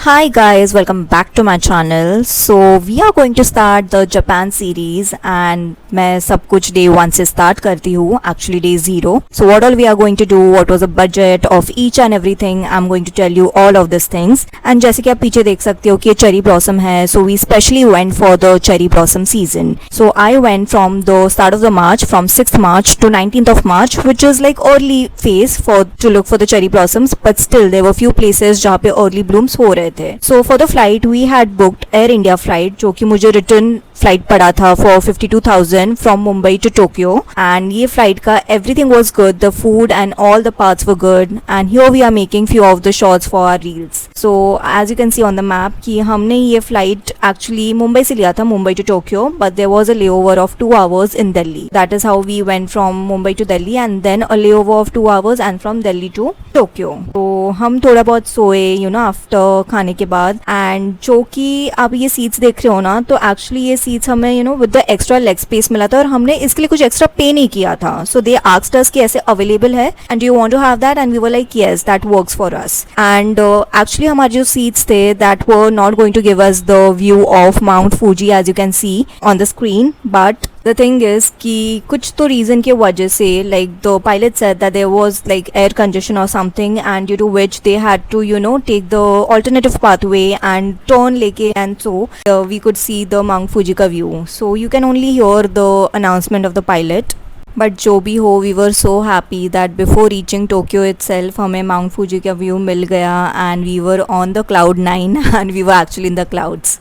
Hi guys, welcome back to my channel. So we are going to start the Japan series and मैं सब कुछ day 1 से start करती हूँ, actually day 0. So what all we are going to do, what was the budget of each and everything, I'm going to tell you all of these things. And जैसे कि आप पीछे देख सकते हो कि ये cherry blossom है, so we specially went for the cherry blossom season. So I went from the start of the March, from 6th March to 19th of March, which is like early phase to look for the cherry blossoms, but still there were few places जहाँ पे early blooms हो रहे थे. So for the flight we had booked Air India flight जो कि मुझे return flight पड़ा था for 52,000 from Mumbai to Tokyo and ये फ्लाइट का everything was good, the food and all the parts were good and here we are making few of the shots for our reels. So as you can see on the map कि हमने ये flight actually Mumbai से लिया था, Mumbai to Tokyo, but there was a layover of 2 hours in Delhi. That is how we went from Mumbai to Delhi and then a layover of 2 hours and from Delhi to Tokyo. तो हम थोड़ा बहुत सोए आफ्टर खाने के बाद. एंड जो कि आप ये सीट्स देख रहे हो ना, तो एक्चुअली ये सीट्स हमें with the extra leg space मिला था और हमने इसके लिए कुछ एक्स्ट्रा पे नहीं किया था. सो दे आस्क्ड अस कि ऐसे अवेलेबल है and you want to have that, and we were like yes that works for us. And actually हमारे जो सीट्स थे that were not going to give us the view of Mount Fuji as you can see on the screen. But the thing is कि कुछ तो reason के वजह से like the pilot said that there was like air congestion or something and due to which they had to take the alternative pathway and turn लेके, and so we could see the Mount Fuji का view. So you can only hear the announcement of the pilot. But जो भी हो, we were so happy that before reaching Tokyo itself हमें Mount Fuji का view मिल गया and we were on the cloud 9 and we were actually in the clouds.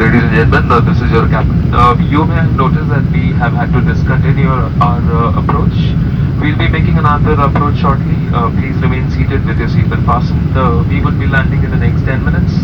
Ladies and gentlemen, this is your captain. You may have noticed that we have had to discontinue our approach. We'll be making another approach shortly. Please remain seated with your seatbelt fastened. We will be landing in the next 10 minutes.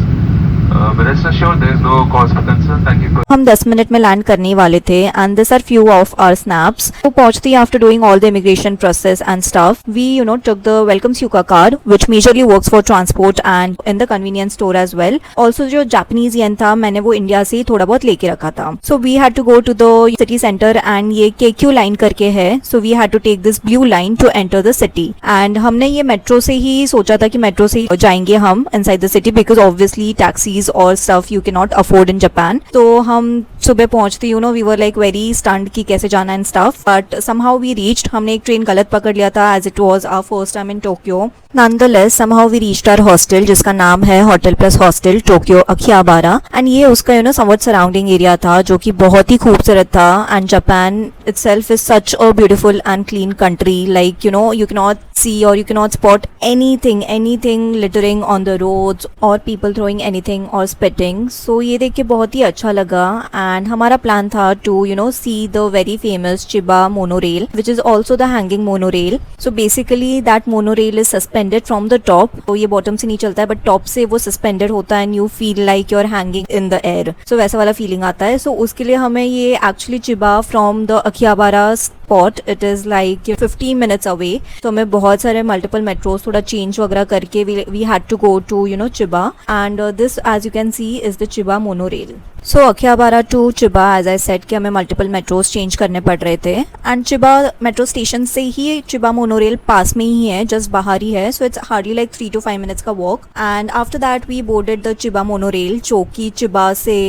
Rest assured, there is no cause for concern. Thank you for. हम 10 minute में land करने वाले थे and this are few of our snaps. वो पहुंचती after doing all the immigration process and stuff we took the welcome Suica card which majorly works for transport and in the convenience store as well. Also जो Japanese yen था मैंने वो India से थोड़ा बहुत लेके रखा था. So we had to go to the city centre and ये KQ लाइन करके है, so we had to take this blue line to enter the city. And हमने ये मेट्रो से ही सोचा था कि मेट्रो से ही जाएंगे हम inside the city because obviously taxis और stuff you cannot afford in Japan. तो हम सुबह पहुंचते we were like very stunned कि कैसे जाना and stuff, but somehow we reached. हमने एक ट्रेन गलत पकड़ लिया था as it was our first time in Tokyo. Nonetheless somehow we reached our hostel जिसका नाम है hotel plus hostel Tokyo Akihabara and ये उसका somewhat surrounding area था जो कि बहुत ही खूबसूरत था. and Japan itself is such a beautiful and clean country, like you cannot see or you cannot spot anything littering on the roads or people throwing anything or spitting. So ये देख के बहुत ही अच्छा लगा एंड हमारा plan था to see the very famous Chiba monorail which is also the hanging monorail. So basically that monorail is suspended from the top. तो ये बॉटम से नहीं चलता है बट टॉप से वो सस्पेंडेड होता है and you feel like you are hanging in the air. So वैसा वाला फीलिंग आता है. सो उसके लिए हमें ये actually Chiba from the Akihabara spot it is like 15 minutes away. तो हमें बहुत सारे मल्टीपल मेट्रोज थोड़ा चेंज वगैरह करके we had to go to Chiba and this as you can see is the Chiba monorail. So Akihabara to Chiba as I said कि हमें multiple metros change करने पड़ रहे थे एंड चिबा मेट्रो स्टेशन से ही Chiba monorail पास में ही है, just बाहर ही है. So it's hardly like 3 to 5 minutes का walk. And after that we boarded the Chiba monorail जो कि चिबा से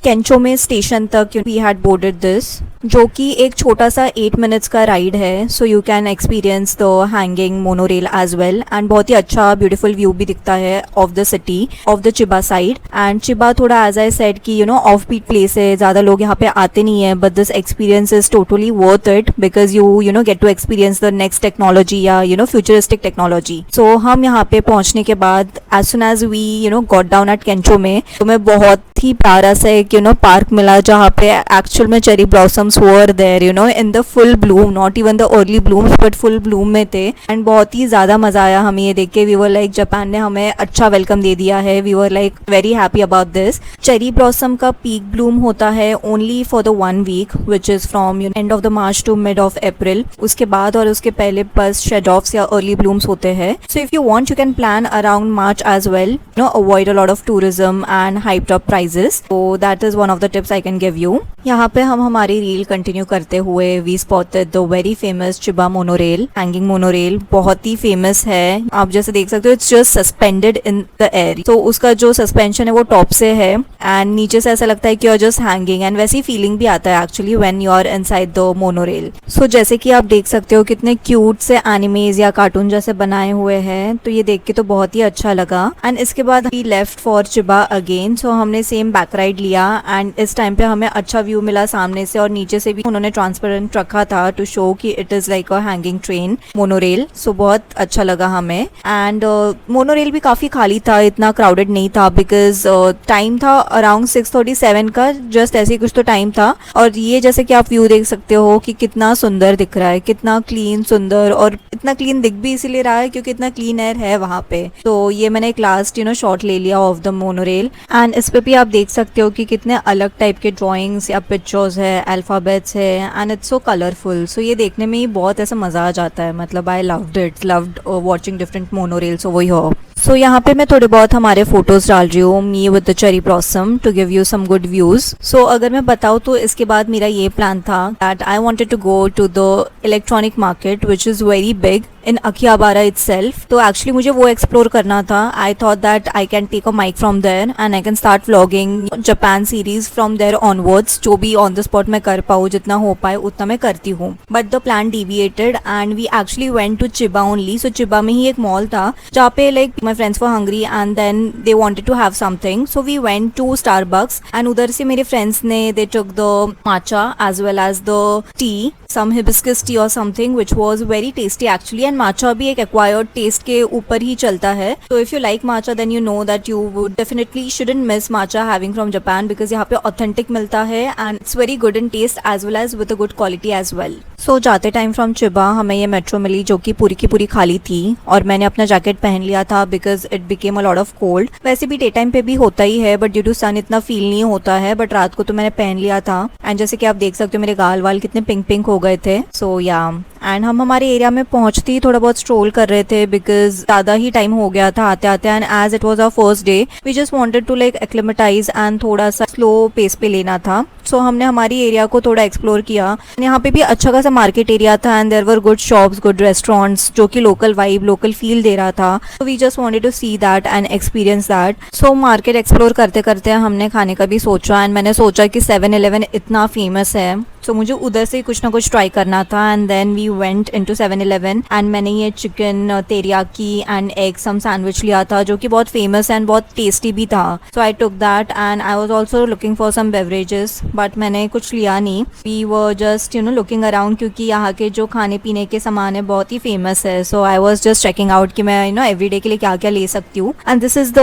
केंचो में स्टेशन तक वी हैड बोर्डेड दिस, जो कि एक छोटा सा 8 minutes का राइड है. So you can experience the hanging monorail as well and बहुत ही अच्छा ब्यूटीफुल व्यू भी दिखता है of the city of the Chiba side. And Chiba थोड़ा एज आई सेड कि ऑफ बीट प्लेस है, ज्यादा लोग यहाँ पे आते नहीं है, but this experience is totally worth it because you get to experience the next technology या फ्यूचरिस्टिक टेक्नोलॉजी. सो हम यहाँ पे पहुंचने के बाद as soon as we got down at Kencho में तो मैं बहुत ही प्यारा सा एक पार्क मिला जहाँ पे एक्चुअल में cherry blossoms were there in the full bloom, not even the early blooms but full bloom में थे. एंड बहुत ही ज्यादा मजा आया हमें ये देख के. वी वर लाइक जापान ने हमें अच्छा वेलकम दे दिया है. We were like very happy about this. Cherry blossom का पीक ब्लूम होता है only for the 1 week which is from end of the March to mid of April. उसके बाद और उसके पहले बस शेड ऑफ्स या अर्ली ब्लूम्स होते हैं. So if you want you can plan around March as well. Avoid a lot of tourism and hyped up price exercises. So that is one of the tips I can give you. यहाँ पे हम हमारी reel continue करते हुए we spotted the very famous Chiba monorail, hanging monorail. बहुत ही famous है, आप जैसे देख सकते हो it's just suspended in the air. तो उसका जो सस्पेंशन है वो टॉप से है एंड नीचे से ऐसा लगता है कि you are just hanging and वैसी फीलिंग भी आता है actually when you are inside the monorail. So जैसे कि आप देख सकते हो कितने क्यूट से एनिमेज या कार्टून जैसे बनाए हुए हैं, तो ये देख के तो बहुत ही अच्छा लगा. एंड इसके बाद we left for Chiba again. So हमने सेम बैक राइड लिया एंड इस टाइम पे हमें अच्छा व्यू मिला सामने से और नीचे से भी उन्होंने ट्रांसपेरेंट रखा था टू शो कि it is like a hanging train monorail. So बहुत अच्छा लगा हमें. एंड मोनोरेल भी काफी खाली था, इतना क्राउडेड नहीं था बिकॉज टाइम था अराउंड 6:37 का, जस्ट ऐसे ही कुछ तो टाइम था. और ये जैसे कि आप व्यू देख सकते हो कि कितना सुंदर दिख रहा है, कितना क्लीन सुंदर, और इतना क्लीन दिख भी इसीलिए रहा है क्योंकि इतना क्लीन एयर है वहाँ पे. तो ये मैंने एक लास्ट शॉट ले लिया ऑफ द मोनोरेल. एंड इस पे भी आप देख सकते हो कि कितने अलग टाइप के ड्राइंग्स या पिक्चर्स है, अल्फाबेट्स है एंड इट्स सो कलरफुल. सो ये देखने में ही बहुत ऐसा मजा आ जाता है. मतलब I loved watching different monorails over here. So यहाँ पे मैं थोड़े बहुत हमारे फोटोज डाल रही हूँ, me with the cherry blossom to give you some good views. So अगर मैं बताऊँ तो इसके बाद मेरा ये प्लान था that I wanted to go to the electronic market which is very big in Akihabara itself. तो एक्चुअली मुझे वो एक्सप्लोर करना था. I thought that I can take a mic from there and I can start vlogging Japan series from there onwards. जो भी on the spot मैं कर पाऊँ, जितना हो पाए उतना मैं करती हूँ. But the plan deviated and we actually went to Chiba only. So Chiba में ही एक मॉल था जहाँ पे like my friends were hungry and then they wanted to have something. So we went to Starbucks and उधर से मेरे friends ने they took the matcha as well as the tea, some hibiscus tea or something which was very tasty actually. and matcha भी एक acquired taste के ऊपर ही चलता है. so if you like matcha then you know that you would definitely shouldn't miss matcha having from Japan because यहाँ पे authentic मिलता है and it's very good in taste as well as with a good quality as well. so जाते time from Chiba हमें ये metro मिली जो कि पूरी की पूरी खाली थी और मैंने अपना जैकेट पहन लिया था because it became a lot of cold. वैसे भी डे टाइम पे भी होता ही है बट ड्यू टू सन इतना फील नहीं होता है, बट रात को तो मैंने पहन लिया था. एंड जैसे कि आप देख सकते हो मेरे गाल वाल कितने पिंक पिंक हो गए थे. सो या एंड हम हमारे एरिया में पहुंचते ही थोड़ा बहुत स्ट्रोल कर रहे थे बिकॉज ज़्यादा ही टाइम हो गया था आते आते. And as it was our first day we just wanted to like acclimatise and थोड़ा सा स्लो पेस पे लेना था. सो हमने हमारी एरिया को थोड़ा एक्सप्लोर किया. यहाँ पे भी अच्छा खासा मार्केट एरिया था and there were good shops, good restaurants जो कि लोकल वाइब, लोकल फील दे रहा था. So we just wanted to see that and experience that. So market explore करते करते हमने खाने का भी सोचा एंड मैंने सोचा कि 7-Eleven इतना फेमस है तो मुझे उधर से कुछ ना कुछ ट्राई करना था. And then we went into 7-Eleven and मैंने ये chicken teriyaki and egg some sandwich लिया था जो कि बहुत फेमस एंड बहुत टेस्टी भी था. So I took that and I was also looking for some beverages but मैंने कुछ लिया नहीं. We were just looking around क्योंकि यहाँ के जो खाने पीने के सामान है बहुत ही फेमस है. So I was just checking out कि मैं एवरीडे के लिए क्या क्या ले सकती हूँ. And this is the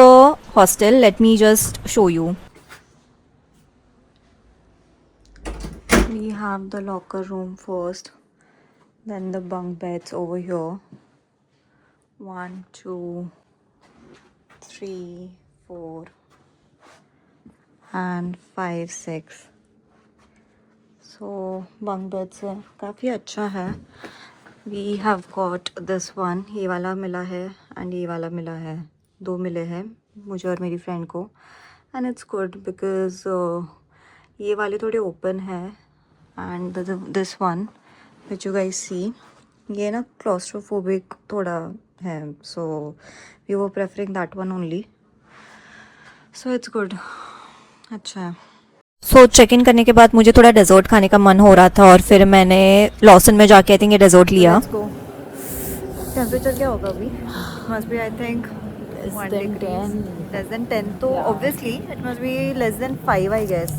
hostel. Let me just show you. We have the locker room first, then the bunk beds over here. 1, 2, 3, 4 and 5, 6. So bunk beds है, काफ़ी अच्छा है. We have got this one. ये वाला मिला है and ये वाला मिला है. 2 मिले हैं मुझे और मेरी फ्रेंड को. And it's good because ये वाले थोड़े ओपन है and this one which you guys see ये ना claustrophobic थोड़ा है. so we were preferring that one only. so it's good. अच्छा है. सो चेक इन करने के बाद मुझे थोड़ा डेजर्ट खाने का मन हो रहा था और फिर मैंने लॉसन में जाके आई थिंक ये डेजर्ट लिया. टेम्परेचर क्या होगा अभी? Must be I think less than 10. तो obviously it must be less than 5 I guess.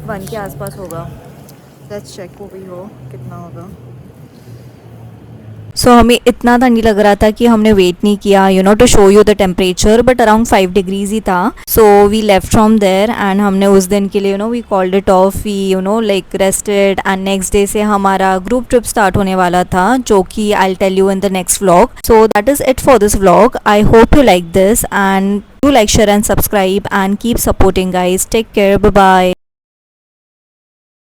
1 के आसपास होगा. लेट्स चेक वो भी हो कितना होगा. सो हमें इतना ठंडी लग रहा था कि हमने वेट नहीं किया to show you the temperature but around 5 degrees ही था. So we left from there and हमने उस दिन के लिए we called it off. We like rested and next day से हमारा ग्रुप ट्रिप स्टार्ट होने वाला था जो कि I will tell you in the next vlog. So that is it for this vlog. I hope you like this and do like, share and subscribe and keep supporting guys. Take care. Bye bye.